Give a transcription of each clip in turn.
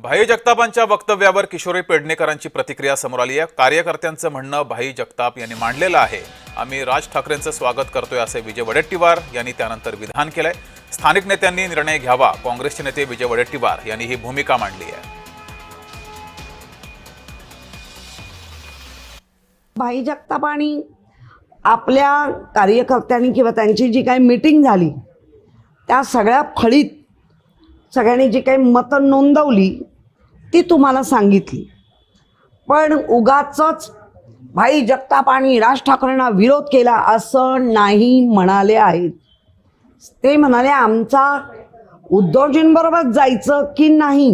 भाई जगतापांच्या वक्तव्यावर किशोरी पेडणेकरांची प्रतिक्रिया समोर आली आहे। कार्यकर्त्यांचं म्हणणं भाई जगताप यांनी मांडलेलं आहे। आम्ही राज ठाकरेंचं स्वागत करतोय असे विजय वडेट्टीवार यांनी त्यानंतर विधान केलंय। स्थानिक नेत्यांनी निर्णय घ्यावा। काँग्रेसचे नेते विजय वडेट्टीवार यांनी ही भूमिका मांडली आहे। भाई जगतापांनी आपल्या कार्यकर्त्यांनी किंवा त्यांची जी काही मीटिंग झाली त्या सगळ्या फळीत सगळ्यांनी जी काही मतं नोंदवली ती तुम्हाला सांगितली। पण उगाचच भाई जगतापांनी राज ठाकरेंना विरोध केला असं नाही म्हणाले आहेत। ते म्हणाले आमचा उद्धवजींबरोबर जायचं की नाही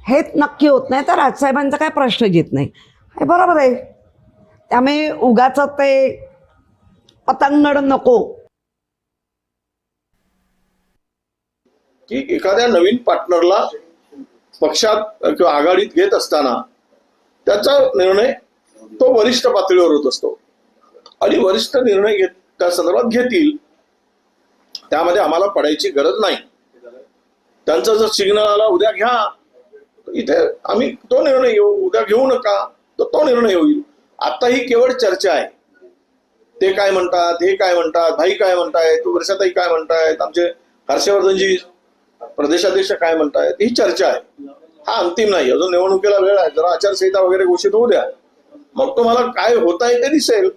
हेच नक्की होत नाही तर राजसाहेबांचा काय प्रश्न येत नाही। हे बरोबर आहे। त्यामुळे उगाच ते पतंगड नको की एखाद्या नवीन पार्टनरला पक्षात किंवा आघाडीत घेत असताना त्याचा निर्णय तो वरिष्ठ पातळीवर होत असतो आणि वरिष्ठ निर्णय त्या संदर्भात घेतील त्यामध्ये आम्हाला पडायची गरज नाही। त्यांचा जर सिग्नल आला उद्या घ्या इथे आम्ही तो निर्णय घेऊ, उद्या घेऊ नका तर तो निर्णय होईल। आता ही केवळ चर्चा आहे। ते काय म्हणतात, हे काय म्हणतात, भाई काय म्हणतायत, वर्षाताई काय म्हणतायत, आमचे हर्षवर्धनजी प्रदेशाध्यक्ष काय म्हणतायत, ही चर्चा आहे। हा अंतिम नाही, अजून निवडणुकीला वेळ आहे। जरा आचारसंहिता वगैरे घोषित होऊ द्या, मग तुम्हाला काय होत आहे ते दिसेल।